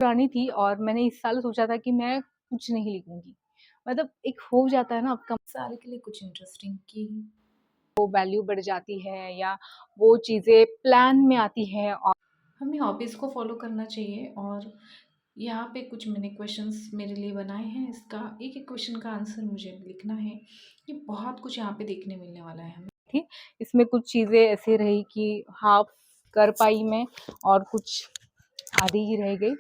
पुरानी थी और मैंने इस साल सोचा था कि मैं कुछ नहीं लिखूँगी। मतलब एक हो जाता है ना आपका साल के लिए कुछ इंटरेस्टिंग की। वो वैल्यू बढ़ जाती है या वो चीज़ें प्लान में आती हैं और हमें हॉबीज़ को फॉलो करना चाहिए और यहाँ पे कुछ मैंने क्वेश्चंस मेरे लिए बनाए हैं। इसका एक एक क्वेश्चन का आंसर मुझे लिखना है। ये बहुत कुछ यहाँ पे देखने मिलने वाला है हमें। थी। इसमें कुछ चीज़ें ऐसे रही कि हाफ़ कर पाई मैं और कुछ आधी ही रह गई।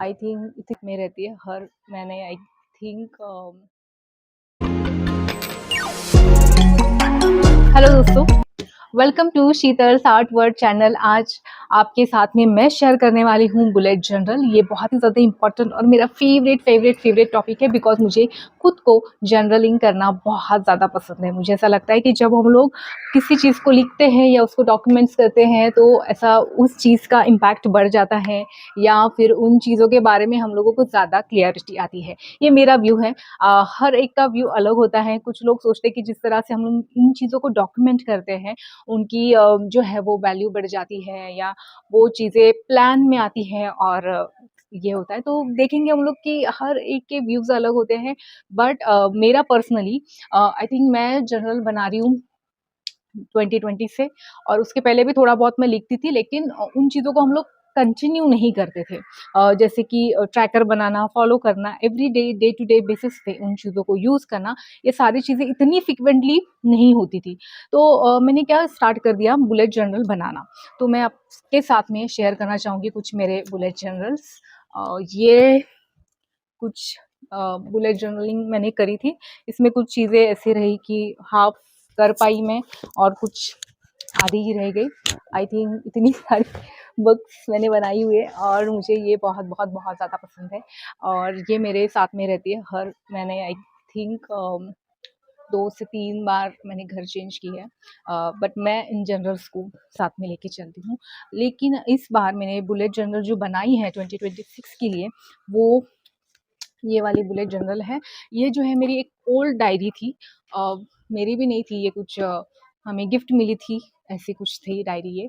आई थिंक इतने में रहती है हर मैंने आई थिंक हेलो दोस्तों, welcome to Sheetal's art world channel. आज आपके साथ में मैं शेयर करने वाली हूँ बुलेट जर्नल। ये बहुत ही ज़्यादा इम्पोर्टेंट और मेरा फेवरेट टॉपिक है बिकॉज मुझे खुद को जर्नलिंग करना बहुत ज़्यादा पसंद है। मुझे ऐसा लगता है कि जब हम लोग किसी चीज़ को लिखते हैं या उसको डॉक्यूमेंट्स करते हैं तो ऐसा उस चीज़ का इम्पैक्ट बढ़ जाता है या फिर उन चीज़ों के बारे में हम लोगों को ज़्यादा क्लियरिटी आती है। ये मेरा व्यू है। हर एक का व्यू अलग होता है। कुछ लोग सोचते हैं कि जिस तरह से हम लोग इन चीज़ों को डॉक्यूमेंट करते हैं उनकी जो है वो वैल्यू बढ़ जाती है या वो चीज़ें प्लान में आती हैं और ये होता है। तो देखेंगे हम लोग कि हर एक के व्यूज़ अलग होते हैं। बट मेरा पर्सनली आई थिंक मैं जर्नल बना रही हूँ 2020 से और उसके पहले भी थोड़ा बहुत मैं लिखती थी, लेकिन उन चीज़ों को हम लोग कंटिन्यू नहीं करते थे। जैसे कि ट्रैकर बनाना, फॉलो करना, every day, day to day basis पे उन चीज़ों को यूज़ करना, ये सारी चीज़ें इतनी फ्रीक्वेंटली नहीं होती थी। तो मैंने क्या स्टार्ट कर दिया बुलेट जर्नल बनाना। तो मैं आपके साथ में शेयर करना चाहूँगी कुछ मेरे बुलेट जर्नल्स। ये कुछ बुलेट जर्नलिंग मैंने करी थी। इसमें कुछ चीज़ें ऐसी रही कि हाफ़ कर पाई मैं और कुछ आधी ही रह गई। आई थिंक इतनी सारी बुक्स मैंने बनाई हुई है और मुझे ये बहुत ज़्यादा पसंद है और ये मेरे साथ में रहती है हर मैंने आई थिंक 2 से 3 बार मैंने घर चेंज की है। बट मैं इन जर्नल्स को साथ में लेके चलती हूँ। लेकिन इस बार मैंने बुलेट जर्नल जो बनाई है 2026 के लिए, वो ये वाली बुलेट जर्नल है। ये जो है मेरी एक ओल्ड डायरी थी। अ, मेरी भी नहीं थी ये कुछ हमें गिफ्ट मिली थी, ऐसी कुछ थी डायरी ये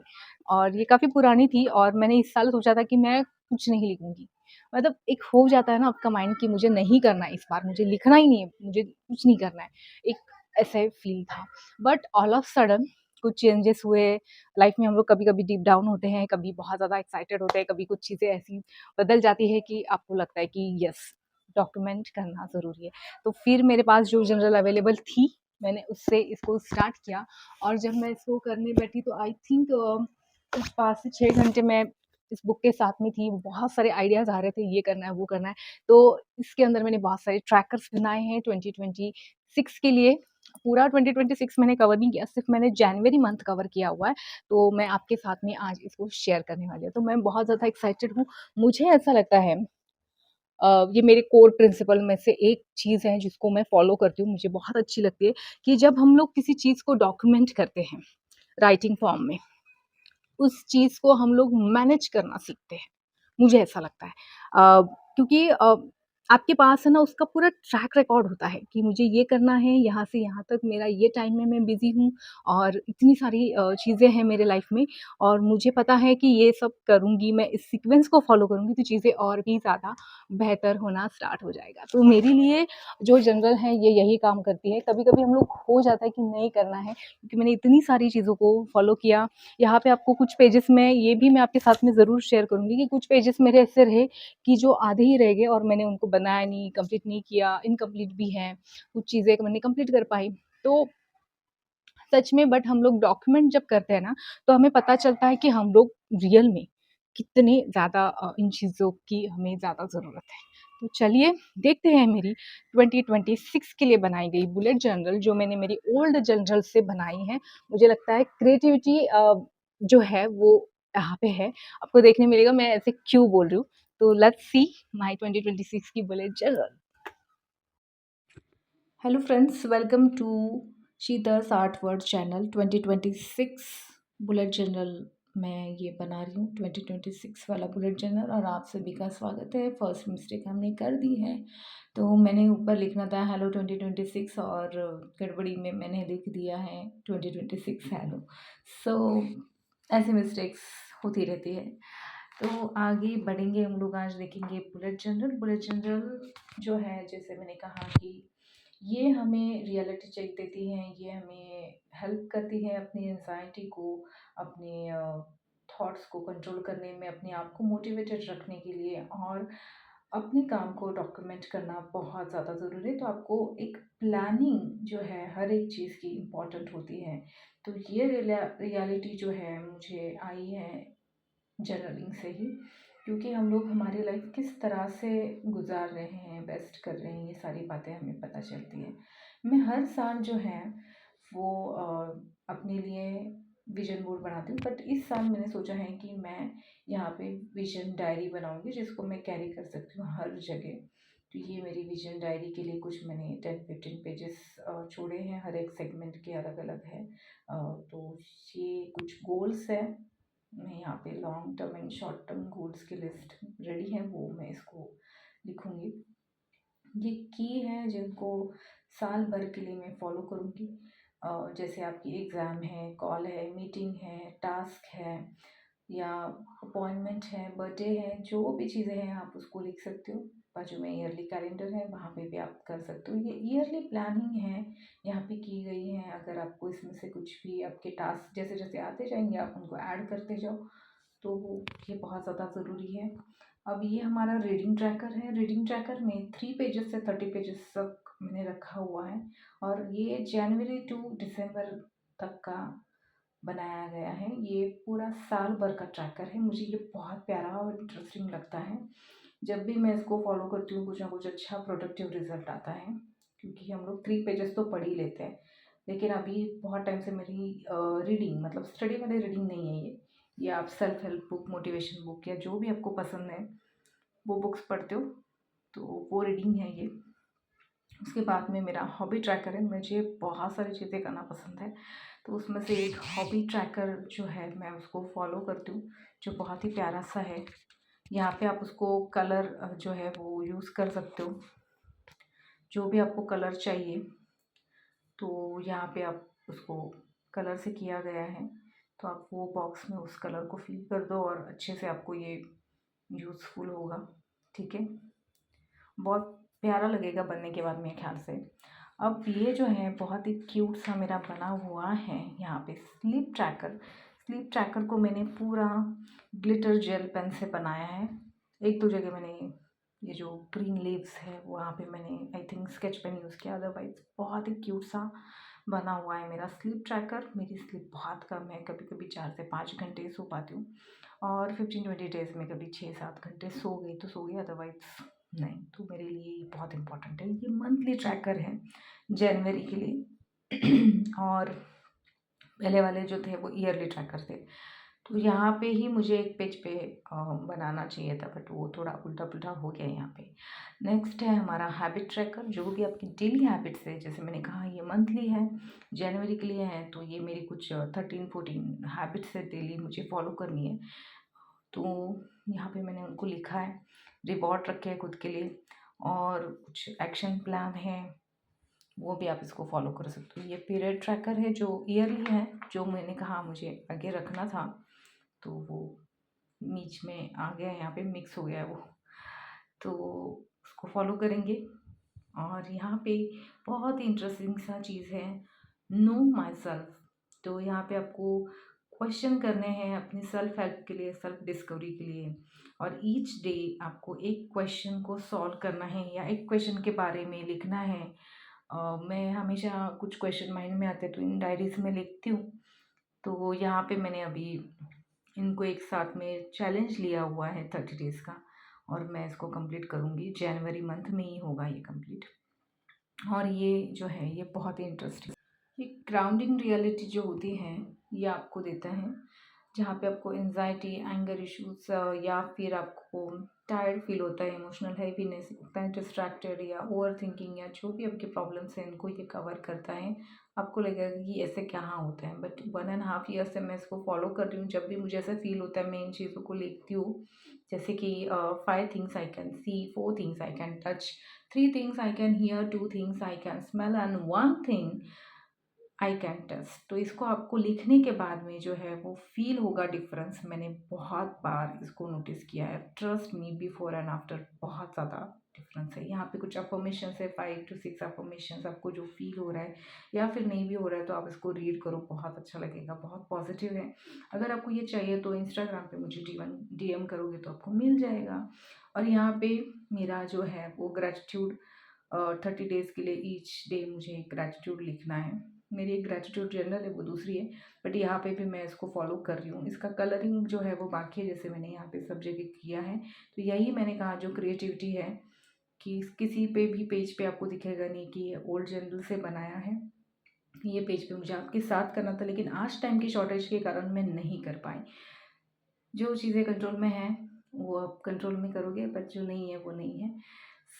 और ये काफ़ी पुरानी थी और मैंने इस साल सोचा था कि मैं कुछ नहीं लिखूँगी। मतलब एक हो जाता है ना आपका माइंड कि मुझे नहीं करना है इस बार, मुझे लिखना ही नहीं है, मुझे कुछ नहीं करना है। एक ऐसे फ़ील था। बट ऑल ऑफ सडन कुछ चेंजेस हुए। लाइफ़ में हम लोग कभी-कभी डीप डाउन होते हैं, कभी बहुत ज़्यादा एक्साइटेड होते हैं, कभी कुछ चीज़ें ऐसी बदल जाती है कि आपको लगता है कि यस डॉक्यूमेंट करना ज़रूरी है। तो फिर मेरे पास जो जनरल अवेलेबल थी, मैंने उससे इसको स्टार्ट किया और जब मैं इसको करने बैठी तो आई थिंक कुछ 5 से 6 घंटे मैं इस बुक के साथ में थी। बहुत सारे आइडियाज़ आ रहे थे, ये करना है, वो करना है। तो इसके अंदर मैंने बहुत सारे ट्रैकर्स बनाए हैं 2026 के लिए। पूरा 2026 मैंने कवर नहीं किया, सिर्फ़ मैंने जनवरी मंथ कवर किया हुआ है। तो मैं आपके साथ में आज इसको शेयर करने वाली हूँ। तो मैं बहुत ज़्यादा एक्साइटेड हूँ। मुझे ऐसा लगता है ये मेरे कोर प्रिंसिपल में से एक चीज़ है जिसको मैं फ़ॉलो करती हूँ, मुझे बहुत अच्छी लगती है कि जब हम लोग किसी चीज़ को डॉक्यूमेंट करते हैं, राइटिंग फ़ॉर्म में, उस चीज़ को हम लोग मैनेज करना सीखते हैं। मुझे ऐसा लगता है। क्योंकि आपके पास है ना उसका पूरा ट्रैक रिकॉर्ड होता है कि मुझे ये करना है, यहाँ से यहाँ तक मेरा ये टाइम में मैं बिज़ी हूँ और इतनी सारी चीज़ें हैं मेरे लाइफ़ में और मुझे पता है कि ये सब करूँगी, मैं इस सीक्वेंस को फ़ॉलो करूँगी तो चीज़ें और भी ज़्यादा बेहतर होना स्टार्ट हो जाएगा। तो मेरे लिए जो जनरल है ये यही काम करती है। कभी-कभी हम लोग हो जाता है कि नहीं करना है क्योंकि मैंने इतनी सारी चीज़ों को फ़ॉलो किया। यहाँ पे आपको कुछ पेजेस में ये भी मैं आपके साथ में ज़रूर शेयर करूँगी कि कुछ पेजेस मेरे ऐसे रहे कि जो आधे ही रह गए और मैंने उनको बनाया नहीं, कंप्लीट नहीं किया, इनकम्प्लीट भी हैं, कुछ चीज़ें मैंने कंप्लीट कर पाई। तो सच में बट हम लोग डॉक्यूमेंट जब करते हैं ना, तो हमें पता चलता है कि हम लोग रियल में कितने ज़्यादा इन चीज़ों की हमें ज़्यादा ज़रूरत है। तो चलिए देखते हैं मेरी 2026 के लिए बनाई गई बुलेट जर्नल जो मैंने मेरी ओल्ड जर्नल से बनाई है। मुझे लगता है क्रिएटिविटी जो है वो यहाँ पे है। आपको देखने मिलेगा मैं ऐसे क्यों बोल रही हूँ। तो लेट्स सी माय 2026 की bullet journal. Hello friends, welcome to Sheetal's art world channel. 2026 bullet journal मैं ये बना रही हूँ, 2026 वाला बुलेट जर्नल, और आप सभी का स्वागत है। फर्स्ट मिस्टेक हमने कर दी है, तो मैंने ऊपर लिखना था हेलो 2026 और गड़बड़ी में मैंने लिख दिया है 2026 हेलो। सो ऐसी मिस्टेक्स होती रहती है। तो आगे बढ़ेंगे हम लोग, आज देखेंगे बुलेट जर्नल। बुलेट जर्नल जो है, जैसे मैंने कहा कि ये हमें रियलिटी चेक देती हैं, ये हमें हेल्प करती है अपनी एंजाइटी को, अपने थॉट्स को कंट्रोल करने में, अपने आप को मोटिवेटेड रखने के लिए और अपने काम को डॉक्यूमेंट करना बहुत ज़्यादा ज़रूरी है। तो आपको एक प्लानिंग जो है हर एक चीज़ की इम्पोर्टेंट होती है। तो ये रियलिटी जो है मुझे आई है जर्नलिंग से ही, क्योंकि हम लोग हमारी लाइफ किस तरह से गुजार रहे हैं, बेस्ट कर रहे हैं, ये सारी बातें हमें पता चलती हैं। मैं हर साल जो है वो अपने लिए विजन बोर्ड बनाती हूँ, बट इस साल मैंने सोचा है कि मैं यहाँ पे विजन डायरी बनाऊंगी, जिसको मैं कैरी कर सकती हूँ हर जगह। तो ये मेरी विजन डायरी के लिए कुछ मैंने 10-15 पेजेस छोड़े हैं, हर एक सेगमेंट के अलग अलग है। तो ये कुछ गोल्स है, मैं यहाँ पे long term and short term goals की लिस्ट रेडी है, वो मैं इसको लिखूँगी। ये की है जिनको साल भर के लिए मैं फॉलो करूँगी। जैसे आपकी एग्ज़ाम है, कॉल है, मीटिंग है, टास्क है या अपॉइंटमेंट है, बर्थडे है, जो भी चीज़ें हैं आप उसको लिख सकते हो। बाजू में ईयरली कैलेंडर है, वहाँ पे भी आप कर सकते हो। ये ईयरली प्लानिंग है, यहाँ पे की गई है। अगर आपको इसमें से कुछ भी आपके टास्क जैसे जैसे आते जाएंगे, आप उनको ऐड करते जाओ, तो ये बहुत ज़्यादा ज़रूरी है। अब ये हमारा रीडिंग ट्रैकर है। रीडिंग ट्रैकर में 3 पेजेस से 30 पेजेस तक मैंने रखा हुआ है, और ये जनवरी टू दिसंबर तक का बनाया गया है। ये पूरा साल भर का ट्रैकर है। मुझे ये बहुत प्यारा और इंटरेस्टिंग लगता है। जब भी मैं इसको फॉलो करती हूँ, कुछ ना कुछ अच्छा प्रोडक्टिव रिजल्ट आता है, क्योंकि हम लोग 3 पेजेस तो पढ़ ही लेते हैं। लेकिन अभी बहुत टाइम से मेरी रीडिंग, मतलब स्टडी वाली रीडिंग नहीं है ये आप self help book, motivation book या जो भी आपको पसंद है वो बुक्स पढ़ते हो, तो वो रीडिंग है ये। उसके बाद में मेरा हॉबी ट्रैकर है। मुझे बहुत सारी चीज़ें करना पसंद है, तो उसमें से एक हॉबी ट्रैकर जो है मैं उसको फॉलो करती हूँ, जो बहुत ही प्यारा सा है। यहाँ पे आप उसको कलर जो है वो यूज़ कर सकते हो, जो भी आपको कलर चाहिए, तो यहाँ पे आप उसको कलर से किया गया है। तो आप वो बॉक्स में उस कलर को फिल कर दो और अच्छे से आपको ये यूज़फुल होगा। ठीक है, बहुत प्यारा लगेगा बनने के बाद मेरे ख्याल से। अब ये जो है बहुत ही क्यूट सा मेरा बना हुआ है यहाँ पे स्लीप ट्रैकर। स्लीप ट्रैकर को मैंने पूरा ग्लिटर जेल पेन से बनाया है। एक दो जगह मैंने ये जो ग्रीन लीव्स है वहाँ पे मैंने I think sketch pen use किया, अदरवाइज बहुत ही क्यूट सा बना हुआ है मेरा स्लीप ट्रैकर। मेरी स्लीप बहुत कम है, कभी कभी 4 से 5 घंटे सो पाती हूँ, और 15-20 डेज़ में कभी 6-7 घंटे सो गई तो सो गई, अदरवाइज नहीं। तो मेरे लिए ये बहुत इम्पोर्टेंट है। ये मंथली ट्रैकर है जनवरी के लिए और पहले वाले जो थे वो ईयरली ट्रैकर थे। तो यहाँ पे ही मुझे एक पेज पे बनाना चाहिए था, बट वो थोड़ा उल्टा पुल्टा हो गया यहाँ पे। नेक्स्ट है हमारा हैबिट ट्रैकर, जो भी आपकी डेली हैबिट्स है। जैसे मैंने कहा ये मंथली है, जनवरी के लिए है, तो ये मेरी कुछ 13-14 हैबिट्स है डेली मुझे फॉलो करनी है। तो यहाँ पे मैंने उनको लिखा है, रिवॉर्ड रखे हैं खुद के लिए, और कुछ एक्शन प्लान है, वो भी आप इसको फॉलो कर सकते हो। ये पीरियड ट्रैकर है जो ईयरली है, जो मैंने कहा मुझे आगे रखना था, तो वो बीच में आ गया, यहाँ पे मिक्स हो गया है वो, तो उसको फॉलो करेंगे। और यहाँ पे बहुत ही इंटरेस्टिंग सा चीज़ है, नो माई सेल्फ। तो यहाँ पे आपको क्वेश्चन करने हैं अपनी सेल्फ हेल्प के लिए, सेल्फ डिस्कवरी के लिए, और ईच डे आपको एक क्वेश्चन को सॉल्व करना है या एक क्वेश्चन के बारे में लिखना है। मैं हमेशा कुछ क्वेश्चन माइंड में आते हैं तो इन डायरीज में लिखती हूँ। तो यहाँ पे मैंने अभी इनको एक साथ में चैलेंज लिया हुआ है 30 डेज़ का, और मैं इसको कंप्लीट करूँगी, जनवरी मंथ में ही होगा ये कंप्लीट। और ये जो है ये बहुत ही इंटरेस्टिंग, ये ग्राउंडिंग रियलिटी जो होती है ये आपको देता है, जहाँ पे आपको एंजाइटी, एंगर इश्यूज या फिर आपको टायर्ड फील होता है, इमोशनल हैवीनेस होता है, डिस्ट्रैक्टेड या ओवर थिंकिंग या जो भी आपके प्रॉब्लम्स हैं इनको ये कवर करता है। आपको लगेगा कि ऐसे कहाँ होता है, बट 1.5 ईयर से मैं इसको फॉलो कर रही हूँ। जब भी मुझे ऐसा फील होता है मैं इन चीज़ों को लिखती हूँ, जैसे कि 5 things I can see, 4 things I can touch, 3 things I can hear, 2 things I can smell, and 1 thing I can taste. तो इसको आपको लिखने के बाद में जो है वो फील होगा डिफरेंस। मैंने बहुत बार इसको नोटिस किया है, trust me, before and after बहुत ज़्यादा डिफरेंस है। यहाँ पे कुछ अफर्मेशन है, 5 to 6 अफर्मेशन, आपको जो फील हो रहा है या फिर नहीं भी हो रहा है तो आप इसको रीड करो, बहुत अच्छा लगेगा, बहुत पॉजिटिव है। अगर आपको ये चाहिए तो इंस्टाग्राम पे मुझे DM करोगे तो आपको मिल जाएगा। और यहाँ पे मेरा जो है वो ग्रेटिट्यूड 30 डेज़ के लिए ईच डे मुझे ग्रेटिट्यूड लिखना है। मेरी एक ग्रेटिट्यूड जर्नल है वो दूसरी है, बट यहाँ पे भी मैं इसको फॉलो कर रही हूँ। इसका कलरिंग जो है वो बाकी है, जैसे मैंने यहाँ पे सब जगह किया है। तो यही मैंने कहा जो क्रिएटिविटी है कि किसी पे भी पेज पे आपको दिखेगा नहीं कि ये ओल्ड जर्नल से बनाया है। ये पेज पे मुझे आपके साथ करना था, लेकिन आज टाइम की शॉर्टेज के कारण मैं नहीं कर पाई। जो चीज़ें कंट्रोल में हैं वो आप कंट्रोल में करोगे, बट जो नहीं है वो नहीं है।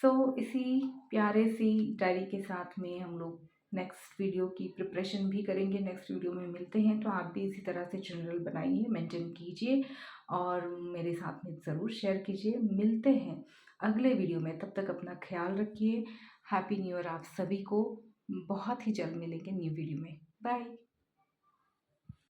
सो इसी प्यारे सी डायरी के साथ में हम लोग नेक्स्ट वीडियो की प्रिपरेशन भी करेंगे। नेक्स्ट वीडियो में मिलते हैं, तो आप भी इसी तरह से जर्नल बनाइए, मेंटेन कीजिए और मेरे साथ में ज़रूर शेयर कीजिए। मिलते हैं अगले वीडियो में, तब तक अपना ख्याल रखिए। हैप्पी न्यू ईयर आप सभी को। बहुत ही जल्द मिलेंगे न्यू वीडियो में। बाय।